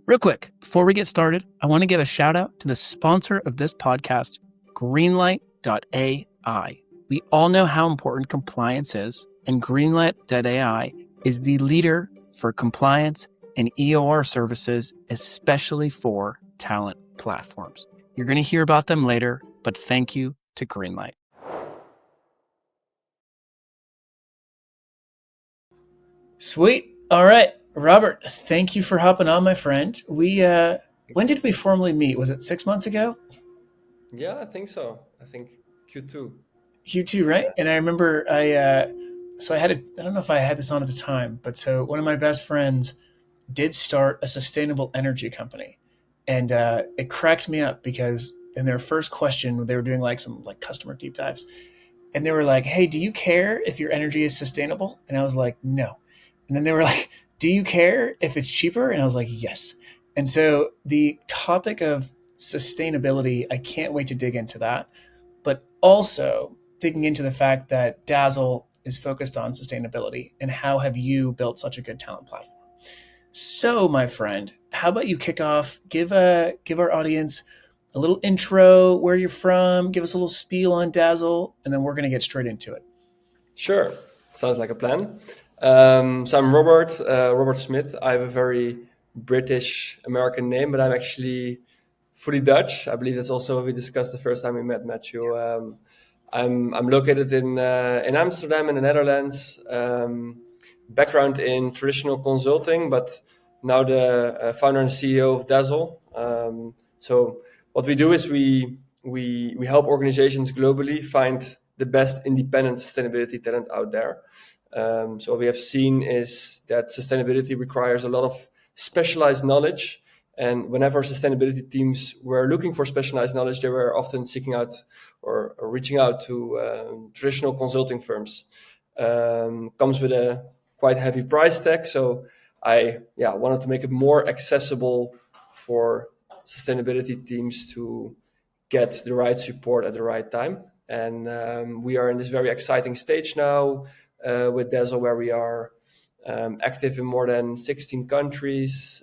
Real quick, before we get started, I want to give a shout out to the sponsor of this podcast, Greenlight.ai. We all know how important compliance is, and Greenlight.ai is the leader for compliance and EOR services, especially for talent platforms. You're going to hear about them later, but thank you to Greenlight. Sweet. All right. Robert, thank you for hopping on, my friend. When did we formally meet? Was it 6 months ago? Yeah, I think so. I think Q2. Q2, right? And I remember I don't know if I had this on at the time, but so one of my best friends did start a sustainable energy company. And it cracked me up because in their first question, they were doing like some like customer deep dives. And they were like, "Hey, do you care if your energy is sustainable?" And I was like, "No." And then they were like, "Do you care if it's cheaper?" And I was like, "Yes." And so the topic of sustainability, I can't wait to dig into that, but also digging into the fact that Dazzle is focused on sustainability and how have you built such a good talent platform. So, my friend, how about you kick off? Give our audience a little intro, where you're from, give us a little spiel on Dazzle, and then we're going to get straight into it. Sure, sounds like a plan. So I'm Robert Smith. I have a very British American name, but I'm actually fully Dutch. I believe that's also what we discussed the first time we met, Matthew. I'm located in Amsterdam in the Netherlands. Background in traditional consulting, but now the founder and CEO of Dazzle. So what we do is we help organizations globally find the best independent sustainability talent out there. So what we have seen is that sustainability requires a lot of specialized knowledge. And whenever sustainability teams were looking for specialized knowledge, they were often seeking out or reaching out to traditional consulting firms. Comes with a quite heavy price tag. So I wanted to make it more accessible for sustainability teams to get the right support at the right time. And we are in this very exciting stage now with Dazzle, where we are active in more than 16 countries,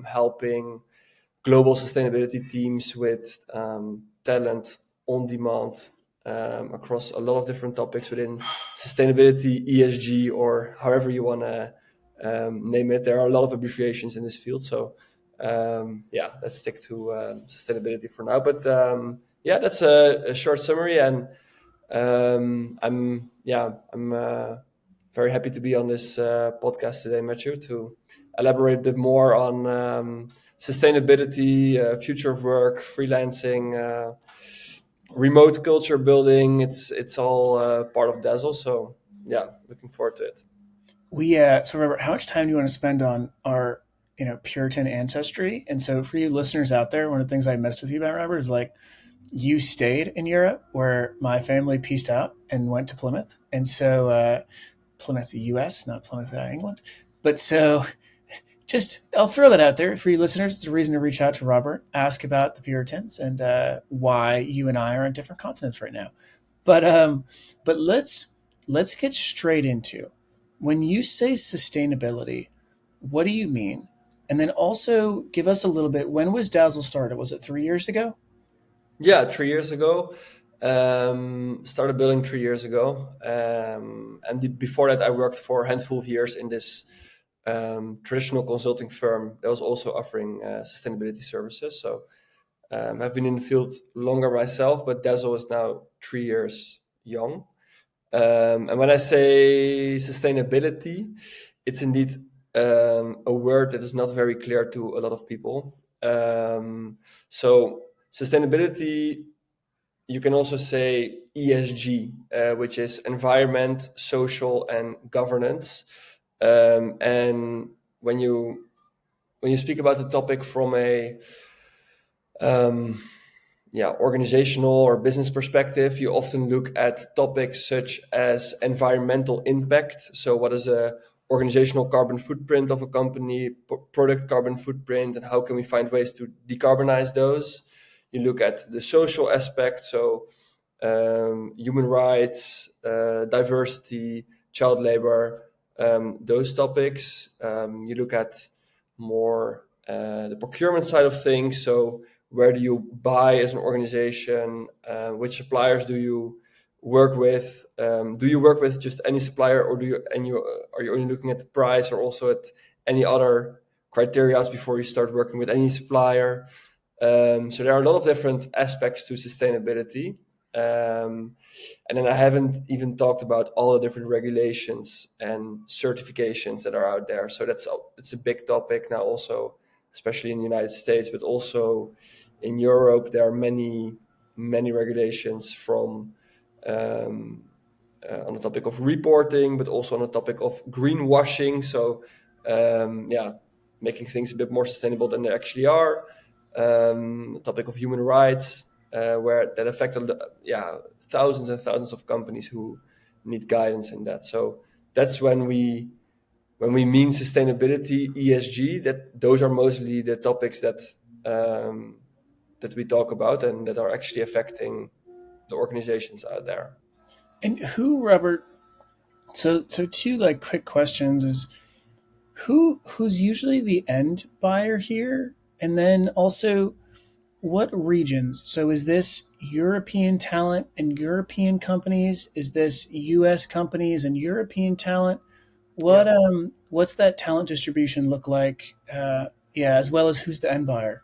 helping global sustainability teams with talent on demand across a lot of different topics within sustainability, ESG, or however you want to name it. There are a lot of abbreviations in this field. So let's stick to sustainability for now. But that's a short summary. And I'm very happy to be on this podcast today, Matthew, to elaborate a bit more on sustainability, future of work, freelancing, remote culture building. It's all part of Dazzle. So looking forward to it. So Robert, how much time do you want to spend on our Puritan ancestry? And so for you listeners out there, one of the things I messed with you about, Robert, is like you stayed in Europe where my family pieced out and went to Plymouth. And so Plymouth, the US, not Plymouth, England. But so just I'll throw that out there for you listeners. It's a reason to reach out to Robert, ask about the Puritans and why you and I are on different continents right now. But let's get straight into when you say sustainability, what do you mean? And then also give us a little bit. When was Dazzle started? Was it 3 years ago? Yeah, 3 years ago. Started building 3 years ago. And before that, I worked for a handful of years in this traditional consulting firm that was also offering sustainability services. So I've been in the field longer myself, but Dazzle is now 3 years young. And when I say sustainability, it's indeed a word that is not very clear to a lot of people. So sustainability, you can also say ESG, which is environment, social, and governance. And when you speak about the topic from a organizational or business perspective, you often look at topics such as environmental impact. So what is a organizational carbon footprint of a company, product carbon footprint, and how can we find ways to decarbonize those? You look at the social aspect, so human rights, diversity, child labor, those topics. You look at more the procurement side of things. So where do you buy as an organization? Which suppliers do you work with? Do you work with just any supplier, or are you only looking at the price, or also at any other criteria before you start working with any supplier? So there are a lot of different aspects to sustainability. And then I haven't even talked about all the different regulations and certifications that are out there. So it's a big topic now, also, especially in the United States, but also in Europe. There are many regulations from um, on the topic of reporting, but also on the topic of greenwashing. So yeah, making things a bit more sustainable than they actually are. Topic of human rights, where that affect thousands and thousands of companies who need guidance in that. So that's when we mean sustainability, ESG, that those are mostly the topics that we talk about and that are actually affecting the organizations out there. And who, Robert? So two like quick questions is who's usually the end buyer here, and then also what regions? So is this European talent and European companies? Is this U.S. companies and European talent? Yeah. What's that talent distribution look like? Yeah, as well as who's the end buyer?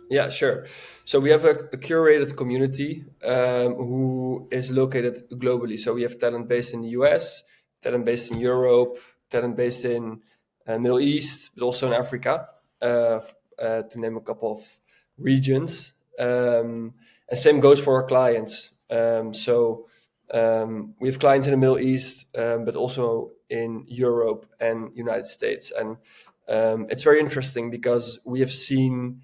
Yeah, sure. So we have a curated community who is located globally. So we have talent based in the US, talent based in Europe, talent based in Middle East, but also in Africa, to name a couple of regions. And same goes for our clients. We have clients in the Middle East, but also in Europe and United States. And it's very interesting because we have seen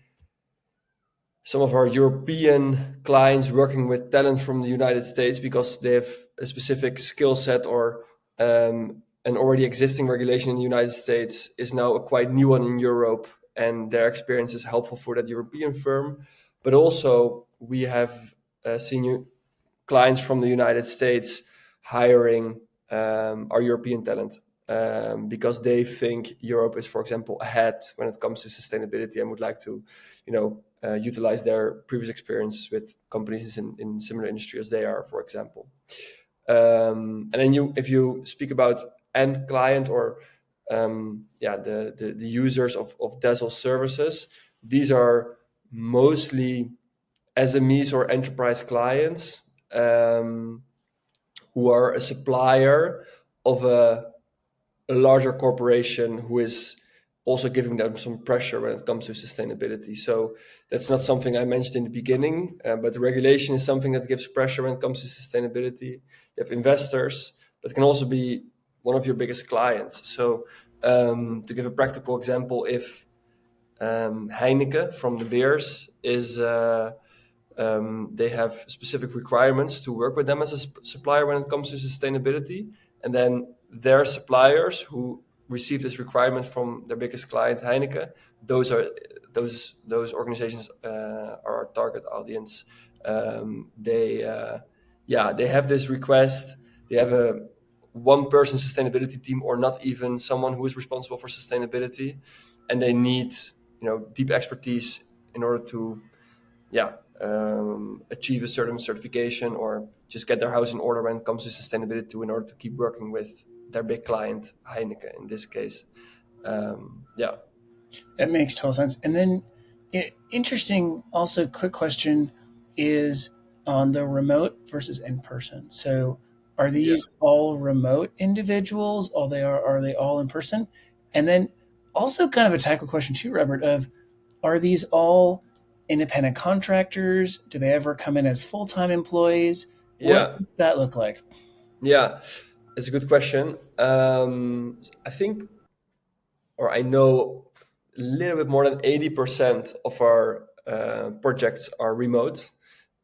some of our European clients working with talent from the United States because they have a specific skill set, or an already existing regulation in the United States is now a quite new one in Europe, and their experience is helpful for that European firm. But also, we have seen clients from the United States hiring our European talent because they think Europe is, for example, ahead when it comes to sustainability and would like to, utilize their previous experience with companies in similar industry as they are, for example. And then if you speak about end client, or the users of Dazzle services, these are mostly SMEs or enterprise clients who are a supplier of a larger corporation who is also giving them some pressure when it comes to sustainability. So that's not something I mentioned in the beginning, but the regulation is something that gives pressure when it comes to sustainability. You have investors, but can also be one of your biggest clients. So to give a practical example, if Heineken from the beers is they have specific requirements to work with them as a supplier when it comes to sustainability, and then their suppliers who receive this requirement from their biggest client Heineken, those organizations are our target audience. They have this request. They have a one person sustainability team, or not even someone who is responsible for sustainability, and they need deep expertise in order to achieve a certain certification, or just get their house in order when it comes to sustainability, in order to keep working with their big client Heineken in this case. Yeah. That makes total sense. And then, interesting. Also, quick question is on the remote versus in person. So, are Yeah. these all remote individuals? Are they all in person? And then, also kind of a technical question too, Robert. Of are these all independent contractors? Do they ever come in as full time employees? What Yeah. does that look like? Yeah. It's a good question. I think, or I know, a little bit more than 80% of our projects are remote,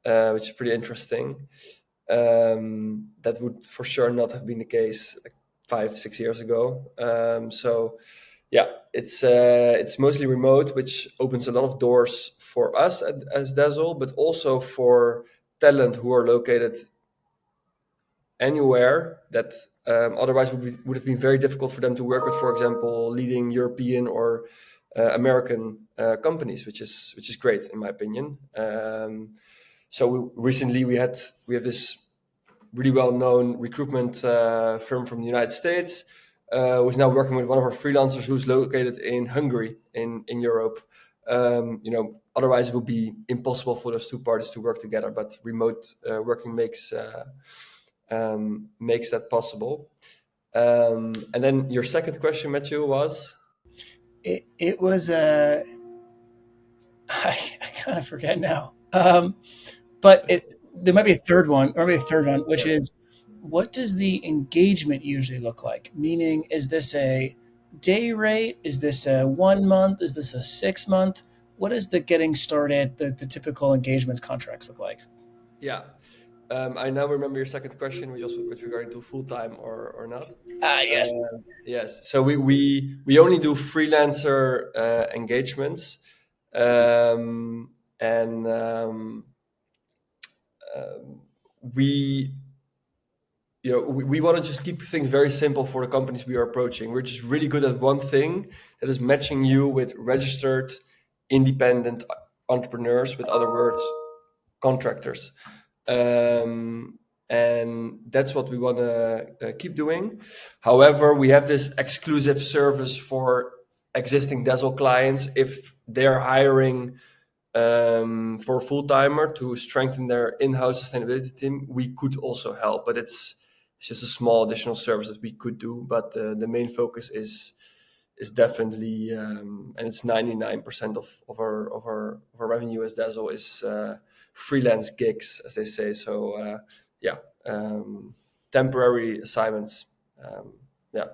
which is pretty interesting. That would for sure not have been the case like 5-6 years ago. So yeah, it's mostly remote, which opens a lot of doors for us as Dazzle, but also for talent who are located anywhere that otherwise would have been very difficult for them to work with, for example, leading European or American companies, which is great in my opinion. So recently we have this really well-known recruitment firm from the United States, who's now working with one of our freelancers who's located in Hungary in Europe. Otherwise it would be impossible for those two parties to work together. But remote working makes that possible. And then your second question, Matthew, was? It was I kind of forget now. But there might be a third one, or maybe a third one, which Yeah. is, what does the engagement usually look like? Meaning, is this a day rate? Is this a 1 month? Is this a 6 month? What is the getting started, the typical engagements contracts look like? Yeah. I now remember your second question, which was with regarding to full time or not. Ah, yes. Yes. So we only do freelancer engagements, and we we want to just keep things very simple for the companies we are approaching. We're just really good at one thing, that is matching you with registered independent entrepreneurs, with other words, contractors. And that's what we want to keep doing. However, we have this exclusive service for existing Dazzle clients. If they're hiring for a full timer to strengthen their in-house sustainability team, we could also help, but it's just a small additional service that we could do. But the main focus is definitely, and it's 99% of our revenue as Dazzle is freelance gigs, as they say. So yeah, temporary assignments. Yeah,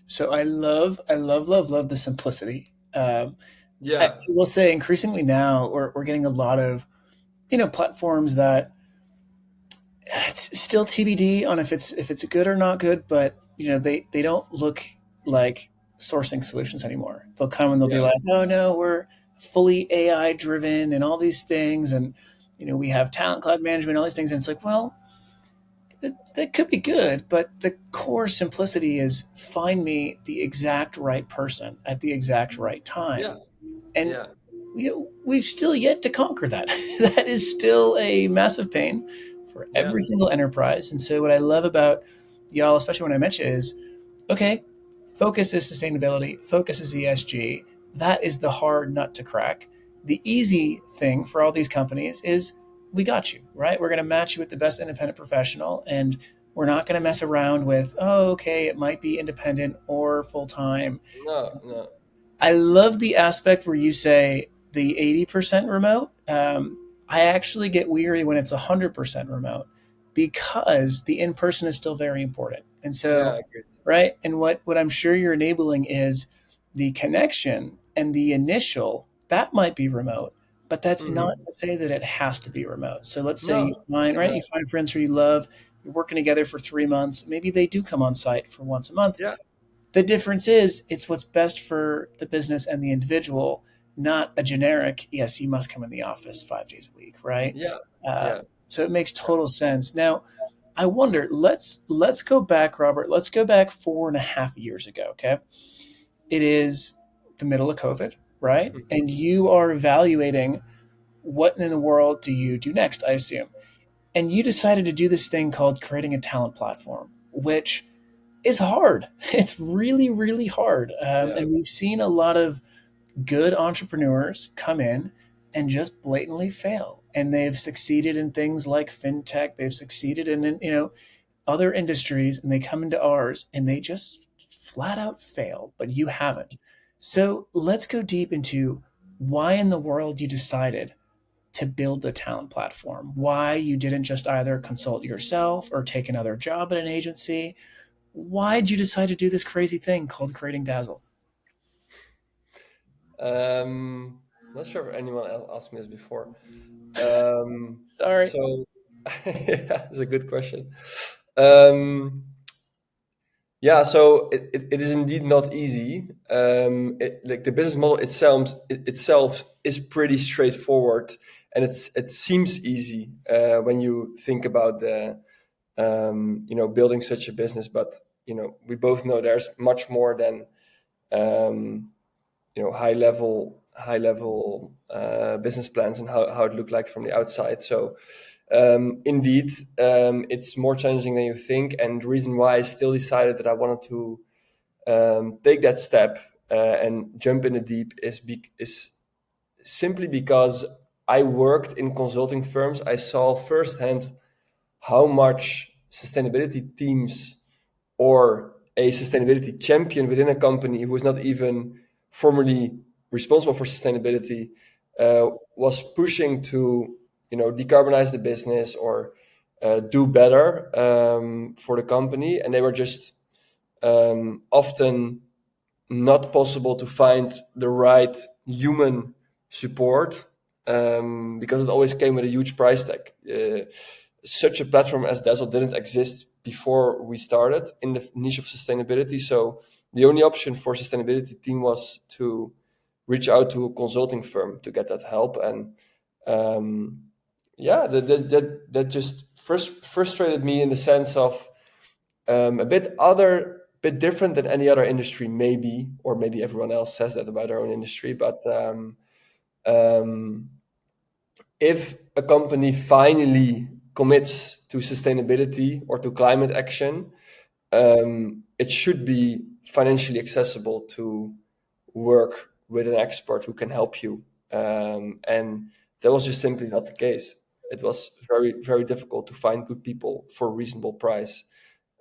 So I love the simplicity. I yeah, will say increasingly now we're getting a lot of platforms that it's still TBD on if it's good or not good, but they don't look like sourcing solutions anymore. They'll come and they'll be yeah, like, "Oh no, we're fully AI driven and all these things, and we have talent cloud management, all these things." And it's like, well, that could be good, but the core simplicity is find me the exact right person at the exact right yeah, time, and yeah. we've still yet to conquer that. That is still a massive pain for Yeah. every single enterprise. And so, what I love about y'all, especially when I mention it, is okay, focus is sustainability, focus is ESG. That is the hard nut to crack. The easy thing for all these companies is we got you, right? We're going to match you with the best independent professional, and we're not going to mess around with, oh, okay, it might be independent or full time. No, no. I love the aspect where you say the 80% remote. I actually get weary when it's 100% remote because the in person is still very important. And Yeah, so, agreed. right. And what I'm sure you're enabling is the connection and the initial that might be remote, but that's not Hmm. to say that it has to be remote. So let's say you No, find, right, you no. find friends who you love, you're working together for 3 months. Maybe they do come on site for once a month. Yeah, The difference is it's what's best for the business and the individual, not a generic, yes, you must come in the office 5 days a week, right? yeah, Uh, yeah. so it makes total sense. Now, I wonder, let's go back, Robert. Let's go back 4.5 years ago. Okay. It is the middle of COVID, right? Mhm. And you are evaluating what in the world do you do next, I assume. And you decided to do this thing called creating a talent platform, which is hard. It's really, really hard. Yeah. And we've seen a lot of good entrepreneurs come in and just blatantly fail. And they've succeeded in things like fintech. They've succeeded in other industries, and they come into ours and they just flat out fail. But you haven't. So let's go deep into why in the world you decided to build the talent platform. Why you didn't just either consult yourself or take another job at an agency. Why did you decide to do this crazy thing called creating Dazzle? Not sure if anyone else asked me this before. Um, Sorry. so yeah, it's a good question. Um, yeah, so it is indeed not easy. Like the business model itself is pretty straightforward, and it seems easy when you think about the building such a business. But we both know there's much more than um, high level business plans and how it looked like from the outside. So indeed, it's more challenging than you think. And the reason why I still decided that I wanted to take that step and jump in the deep is simply because I worked in consulting firms. I saw firsthand how much sustainability teams or a sustainability champion within a company who is not even formally responsible for sustainability was pushing to decarbonize the business or do better for the company, and they were just often not possible to find the right human support because it always came with a huge price tag. Such a platform as Dazzle didn't exist before we started in the niche of sustainability. So the only option for sustainability team was to reach out to a consulting firm to get that help. And yeah, that just frustrated me in the sense of a bit different than any other industry, maybe, or maybe everyone else says that about their own industry. But um, if a company finally commits to sustainability or to climate action, it should be financially accessible to work with an expert who can help you. And that was just simply not the case. It was very, very difficult to find good people for a reasonable price,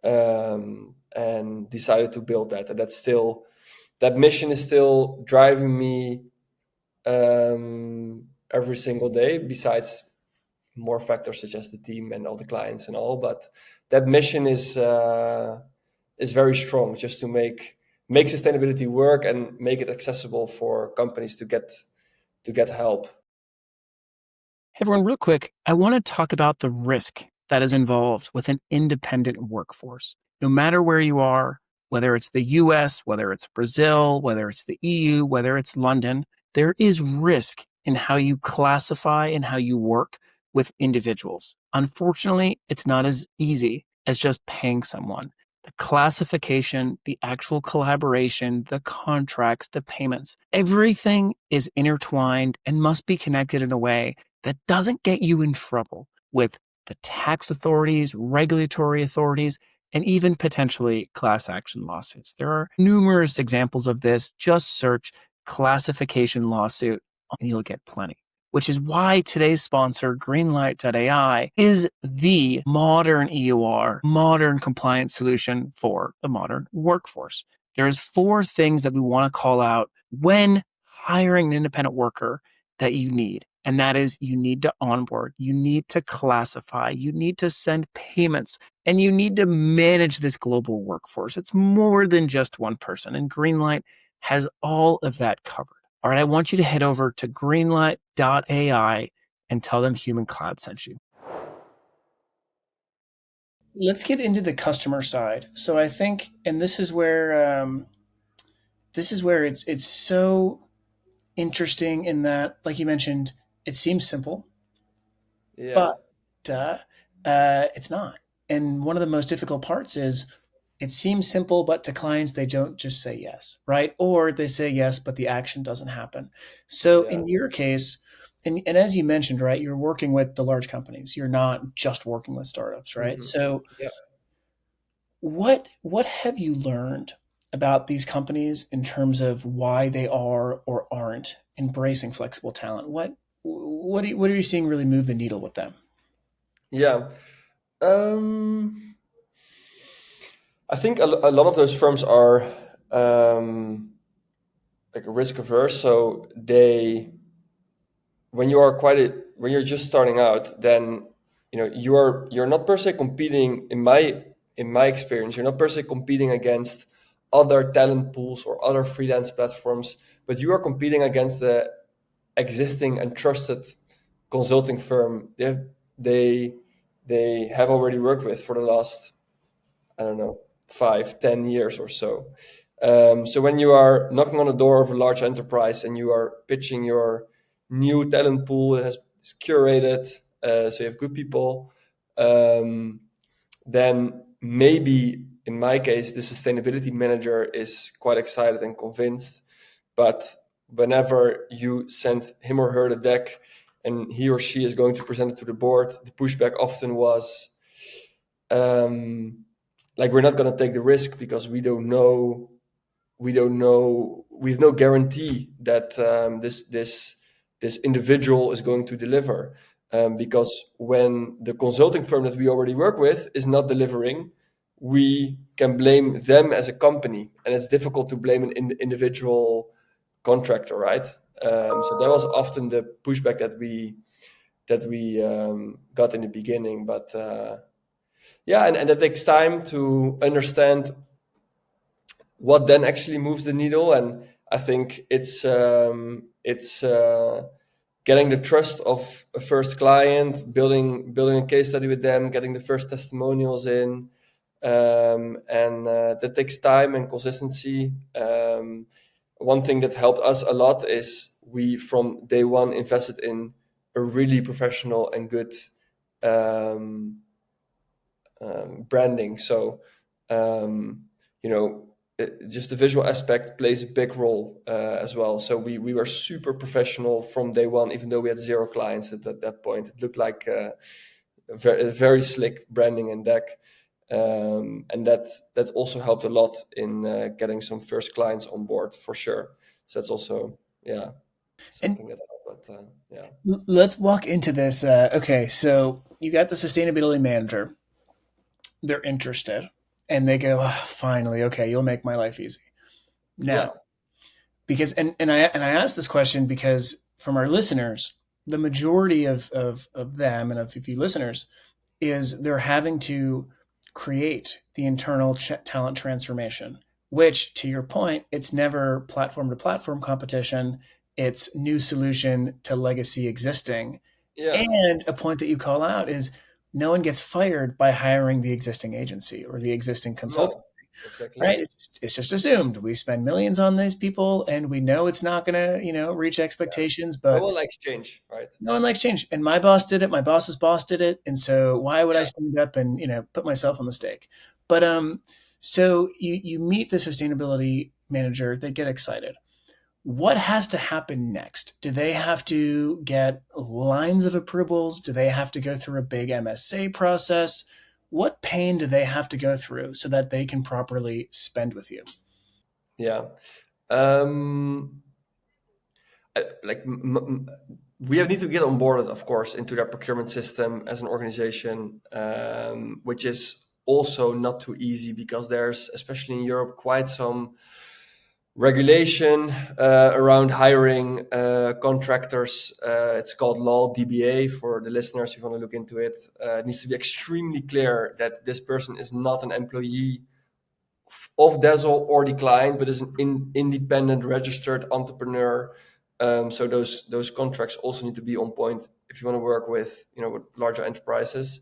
and decided to build that. And that mission is still driving me every single day, besides more factors such as the team and all the clients and all. But that mission is very strong, just to make sustainability work and make it accessible for companies to get help. Hey everyone, real quick, I want to talk about the risk that is involved with an independent workforce. No matter where you are, whether it's the US, whether it's Brazil, whether it's the EU, whether it's London, there is risk in how you classify and how you work with individuals. Unfortunately, it's not as easy as just paying someone. The classification, the actual collaboration, the contracts, the payments, everything is intertwined and must be connected in a way that doesn't get you in trouble with the tax authorities, regulatory authorities, and even potentially class action lawsuits. There are numerous examples of this. Just search classification lawsuit and you'll get plenty. Which is why today's sponsor, Greenlight.ai, is the modern EUR, modern compliance solution for the modern workforce. There's 4 things that we want to call out when hiring an independent worker that you need. And that is, you need to onboard, you need to classify, you need to send payments, and you need to manage this global workforce. It's more than just one person, and Greenlight has all of that covered. All right, I want you to head over to greenlight.ai and tell them Human Cloud sent you. Let's get into the customer side. So I think, and this is where it's so interesting in that, like you mentioned, it seems simple, Yeah, but uh, it's not. And one of the most difficult parts is it seems simple, but to clients, they don't just say yes, right? Or they say yes, but the action doesn't happen. So yeah. in your case, and as you mentioned, right, you're working with the large companies. You're not just working with startups, right? Hmm. So Yeah. what have you learned about these companies in terms of why they are or aren't embracing flexible talent? What are you seeing really move the needle with them? Yeah. Um, I think a lot of those firms are like risk averse, so when you're just starting out, then you're not per se competing. In my experience, you're not per se competing against other talent pools or other freelance platforms, but you are competing against the existing and trusted consulting firm they they have already worked with for the last, I don't know, 5, 10 years or so. So when you are knocking on the door of a large enterprise and you are pitching your new talent pool that is curated, so you have good people, um, then maybe in my case the sustainability manager is quite excited and convinced, but whenever you send him or her the deck and he or she is going to present it to the board, the pushback often was, like, we're not going to take the risk because we have no guarantee that this individual is going to deliver, because when the consulting firm that we already work with is not delivering, we can blame them as a company, and it's difficult to blame an individual contractor, right? So that was often the pushback that we got in the beginning, but yeah, and that takes time to understand what then actually moves the needle. And I think it's getting the trust of a first client, building a case study with them, getting the first testimonials in, and that takes time and consistency. One thing that helped us a lot is we from day one invested in a really professional and good um, branding. So, you know, just the visual aspect plays a big role as well. So we were super professional from day one, even though we had zero clients at that point. It looked like a very slick branding and deck. And that also helped a lot in getting some first clients on board for sure. So that's also, yeah, And something that helped. But yeah, let's walk into this. Okay, so you got the sustainability manager. They're interested, and they go, "Ah, finally, okay, you'll make my life easy." yeah, Now, because and I asked this question because from our listeners, the majority of them and of you listeners is they're having to create the internal talent transformation, which, to your point, it's never platform to platform competition. It's new solution to legacy existing. yeah, And a point that you call out is no one gets fired by hiring the existing agency or the existing consultant, no, exactly, right? It's just assumed we spend millions on these people and we know it's not going to, reach yeah. expectations, No but one likes change, right? no one likes change. And my boss did it. My boss's boss did it. And so why would I Yeah. stand up and, put myself on the stake? But, so you meet the sustainability manager, they get excited. What has to happen next? Do they have to get lines of approvals? Do they have to go through a big MSA process? What pain do they have to go through so that they can properly spend with you? Yeah. Um, like we have need to get on board, of course, into their procurement system as an organization, which is also not too easy because there's, especially in Europe, quite some regulation around hiring contractors. It's called Law DBA for the listeners if you want to look into it. It needs to be extremely clear that this person is not an employee of Dazzle or the client, but is an independent registered entrepreneur. So those contracts also need to be on point if you want to work with with larger enterprises.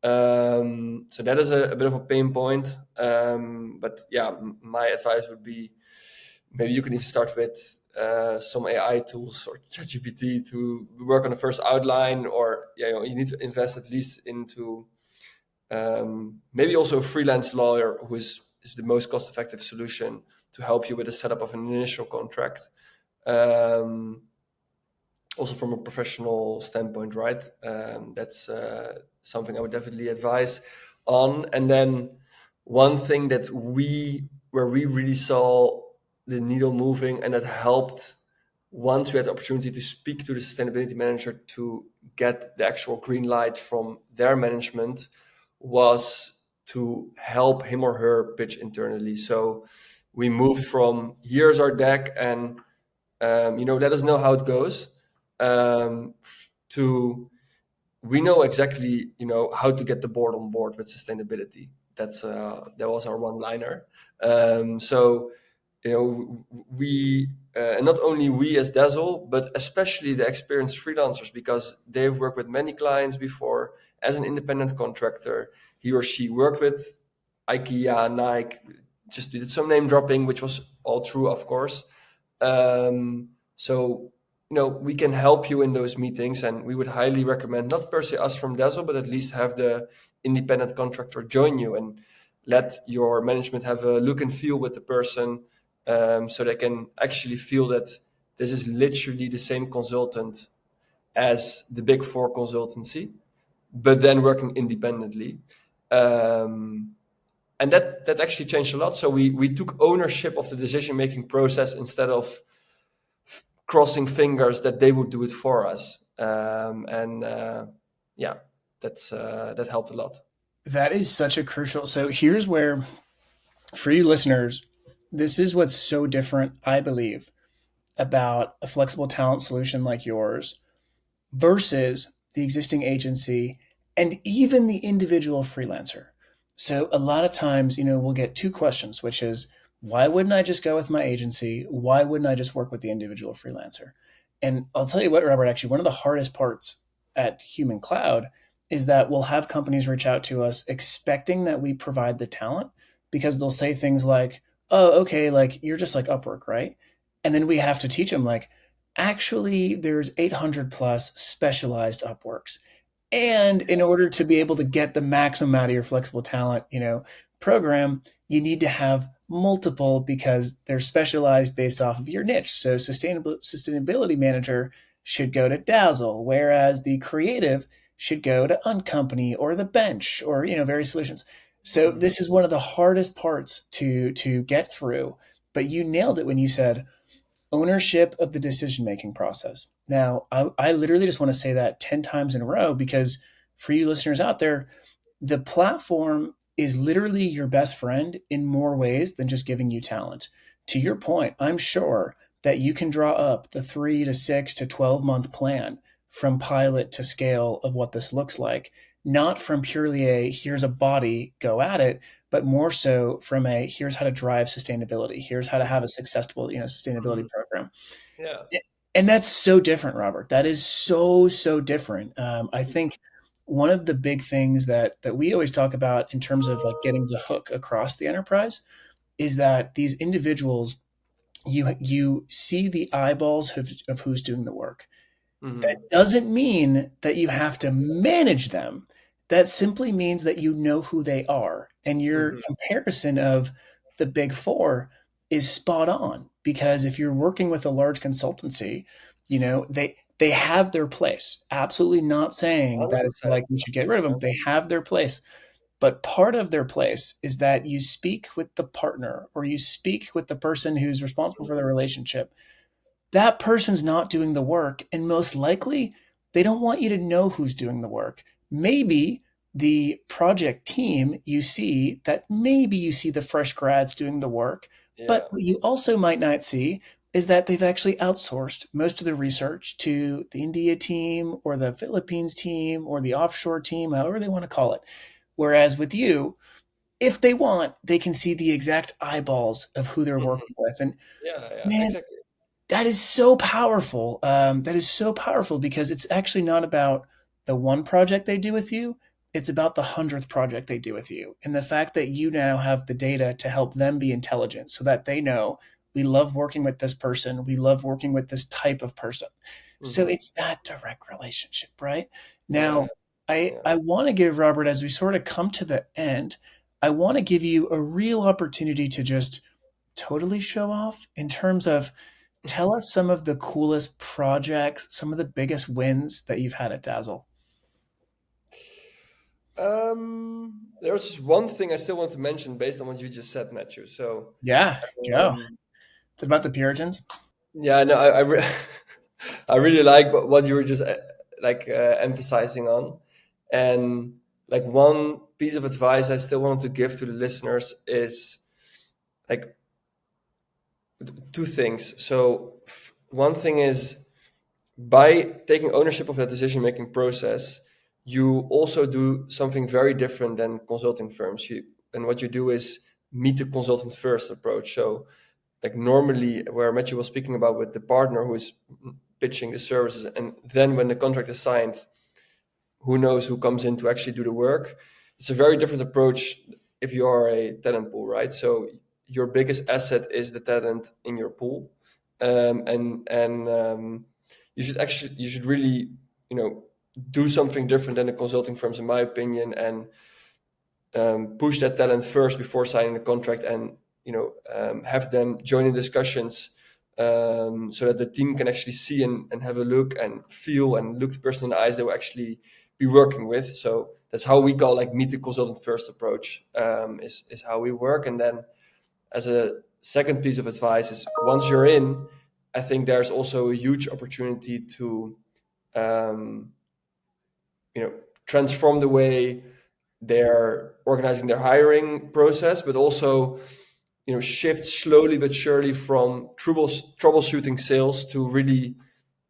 So that is a bit of a pain point. But yeah, my advice would be maybe you can even start with some AI tools or ChatGPT to work on the first outline, or you need to invest at least into maybe also a freelance lawyer who is the most cost-effective solution to help you with the setup of an initial contract. Um, Also from a professional standpoint, right? That's something I would definitely advise on. And then one thing where we really saw the needle moving and that helped once we had the opportunity to speak to the sustainability manager to get the actual green light from their management was to help him or her pitch internally. So we moved from here's our deck and let us know how it goes, to we know exactly how to get the board on board with sustainability. That was our one liner. So we and not only we as Dazzle, but especially the experienced freelancers, because they've worked with many clients before as an independent contractor. He or she worked with IKEA, Nike, just did some name dropping, which was all true, of course. So we can help you in those meetings, and we would highly recommend not per se us from Dazzle, but at least have the independent contractor join you and let your management have a look and feel with the person, so they can actually feel that this is literally the same consultant as the big four consultancy, but then working independently. Um, and that actually changed a lot. So we took ownership of the decision making process instead of crossing fingers that they would do it for us. And yeah, that helped a lot. That is such a crucial. So here's where, for you listeners, this is what's so different, I believe, about a flexible talent solution like yours versus the existing agency and even the individual freelancer. So a lot of times, we'll get two questions, which is, why wouldn't I just go with my agency? Why wouldn't I just work with the individual freelancer? And I'll tell you what, Robert, actually, one of the hardest parts at Human Cloud is that we'll have companies reach out to us expecting that we provide the talent because they'll say things like, oh, okay, like you're just like Upwork, right? And then we have to teach them, like, actually, there's 800 plus specialized Upworks. And in order to be able to get the maximum out of your flexible talent, program, you need to have multiple because they're specialized based off of your niche. So sustainability manager should go to Dazzle, whereas the creative should go to Uncompany or the bench or various solutions. So Mhm. this is one of the hardest parts to get through. But you nailed it when you said ownership of the decision making process. Now, I literally just want to say that 10 times in a row because for you listeners out there, the platform is literally your best friend in more ways than just giving you talent. To your point, I'm sure that you can draw up the 3 to 6 to 12 month plan from pilot to scale of what this looks like, not from purely a here's a body, go at it, but more so from a here's how to drive sustainability, here's how to have a successful, sustainability Mhm. program. Yeah. And that's so different, Robert. That is so different. I think one of the big things that we always talk about in terms of like getting the hook across the enterprise is that these individuals, you see the eyeballs of who's doing the work. That Hmm. doesn't mean that you have to manage them. That simply means that you know who they are. And your Hmm. comparison of the big four is spot on because if you're working with a large consultancy, they have their place. Absolutely not saying that it's 100%. like we should get rid of them. They have their place. But part of their place is that you speak with the partner or you speak with the person who's responsible for the relationship. That person's not doing the work. And most likely, they don't want you to know who's doing the work. Maybe the project team you see that maybe you see the fresh grads doing the work. But Yeah. what you also might not see is that they've actually outsourced most of the research to the India team or the Philippines team or the offshore team, however they want to call it. Whereas with you, if they want, they can see the exact eyeballs of who they're Mhm. working with. And Yeah, yeah, man, exactly. that is so powerful. That is so powerful because it's actually not about the one project they do with you. It's about the 100th project they do with you. And the fact that you now have the data to help them be intelligent so that they know we love working with this person. We love working with this type of person. So Hmm. it's that direct relationship, right? Yeah, Now, I, yeah. I want to give Robert, as we sort of come to the end, I want to give you a real opportunity to just totally show off in terms of tell us some of the coolest projects, some of the biggest wins that you've had at Dazzle. There's just one thing I still want to mention based on what you just said, Matthew. So, Yeah, go. um, It's about the Puritans. yeah, no, I really like what you were just emphasizing on, and like one piece of advice I still wanted to give to the listeners is like two things. So, one thing is by taking ownership of that decision making process, you also do something very different than consulting firms. And what you do is meet the consultant first approach. So, like normally, where Matthew was speaking about with the partner who is pitching the services, and then when the contract is signed, who knows who comes in to actually do the work. It's a very different approach if you are a talent pool, right? So your biggest asset is the talent in your pool, and you should really do something different than the consulting firms, in my opinion, and push that talent first before signing the contract, and have them join in discussions, so that the team can actually see and have a look and feel and look the person in the eyes they will actually be working with. So that's how we call like meet the consultant first approach, is how we work. And then as a second piece of advice is, once you're in, I think there's also a huge opportunity to um, transform the way they're organizing their hiring process, but also shift slowly but surely from troubleshooting sales to really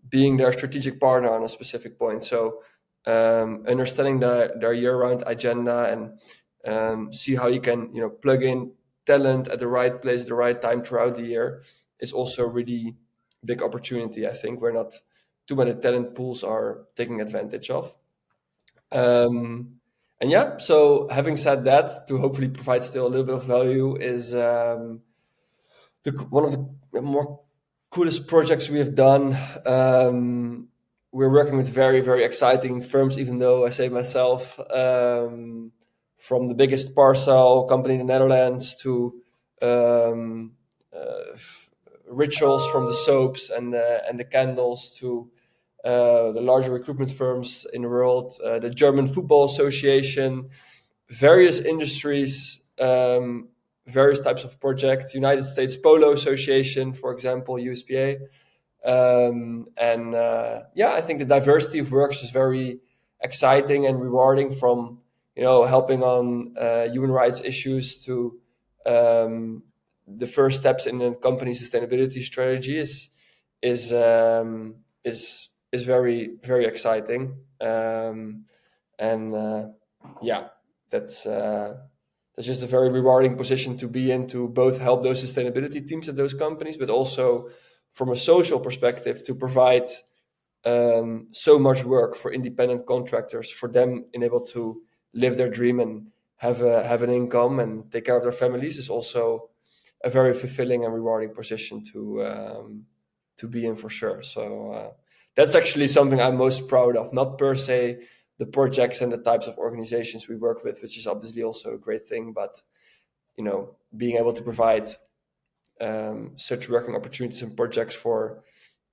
being their strategic partner on a specific point. So understanding their year-round agenda, and see how you can plug in talent at the right place at the right time throughout the year is also a really big opportunity. I think where not too many talent pools are taking advantage of. And yeah, so having said that, to hopefully provide still a little bit of value, is one of the more coolest projects we have done. We're working with very, very exciting firms, even though I say myself, from the biggest parcel company in the Netherlands to um, uh, rituals, from the soaps and the candles to the larger recruitment firms in the world, the German Football Association, various industries, various types of projects, United States Polo Association, for example, USPA. And I think the diversity of works is very exciting and rewarding, from helping on human rights issues to the first steps in a company sustainability strategy is um, is very, very exciting. And yeah, that's just a very rewarding position to be in, to both help those sustainability teams at those companies, but also from a social perspective to provide so much work for independent contractors, for them in able to live their dream and have an income and take care of their families, is also a very fulfilling and rewarding position to be in, for sure. So that's actually something I'm most proud of. Not per se the projects and the types of organizations we work with, which is obviously also a great thing, but being able to provide such working opportunities and projects for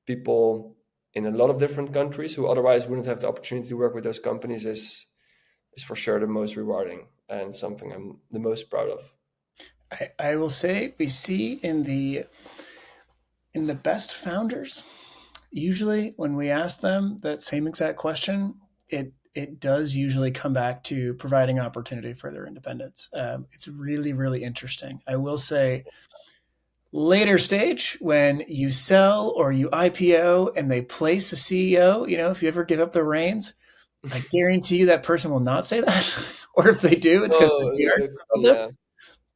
people in a lot of different countries who otherwise wouldn't have the opportunity to work with those companies is for sure the most rewarding and something I'm the most proud of. I will say we see in the best founders, usually when we ask them that same exact question, it does usually come back to providing opportunity for their independence. It's really, really interesting. I will say, later stage when you sell or you IPO and they place a CEO, if you ever give up the reins, I guarantee you that person will not say that. Or if they do, it's because the Oh, PR could told be, them. yeah.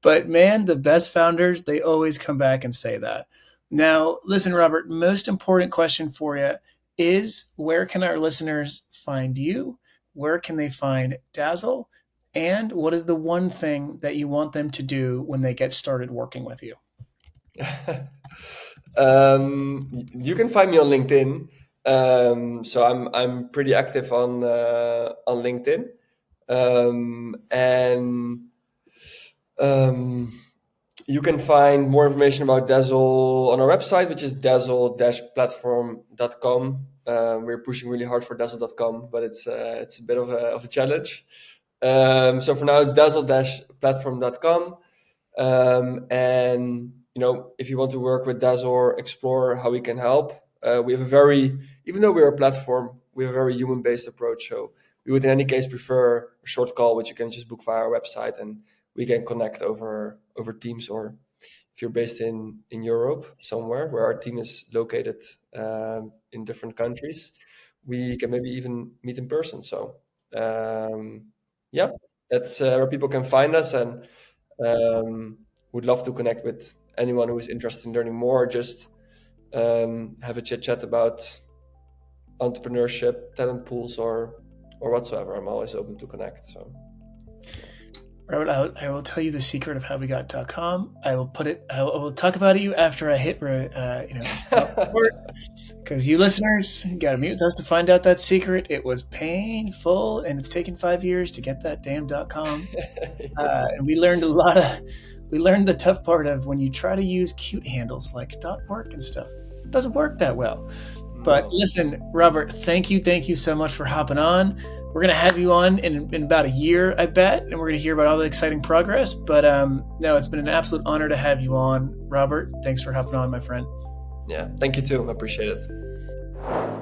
But man, the best founders, they always come back and say that. Now, listen, Robert, most important question for you is, where can our listeners find you? Where can they find Dazzle? And what is the one thing that you want them to do when they get started working with you? You can find me on LinkedIn. So I'm pretty active on LinkedIn. And um, you can find more information about Dazzle on our website, which is dazzle-platform.com. We're pushing really hard for dazzle.com, but it's a bit of a challenge. So for now, it's dazzle-platform.com. And if you want to work with Dazzle or explore how we can help, we have even though we're a platform, we have a very human-based approach. So we would in any case prefer a short call, which you can just book via our website, and we can connect over Teams, or if you're based in Europe somewhere where our team is located, in different countries, we can maybe even meet in person. So um, yeah, that's where people can find us, and would love to connect with anyone who is interested in learning more. Just have a chit chat about entrepreneurship, talent pools, or whatsoever. I'm always open to connect. So. Robert, I will tell you the secret of howwegot.com. I will put it. I will talk about you after I hit, because you listeners got to meet with us to find out that secret. It was painful, and it's taken 5 years to get that damn .com. And we learned a we learned the tough part of when you try to use cute handles like .work and stuff. It doesn't work that well. But No. listen, Robert, thank you so much for hopping on. We're gonna have you on in about a year, I bet, and we're gonna hear about all the exciting progress. But no, it's been an absolute honor to have you on, Robert. Thanks for hopping on, my friend. Yeah, thank you too. I appreciate it.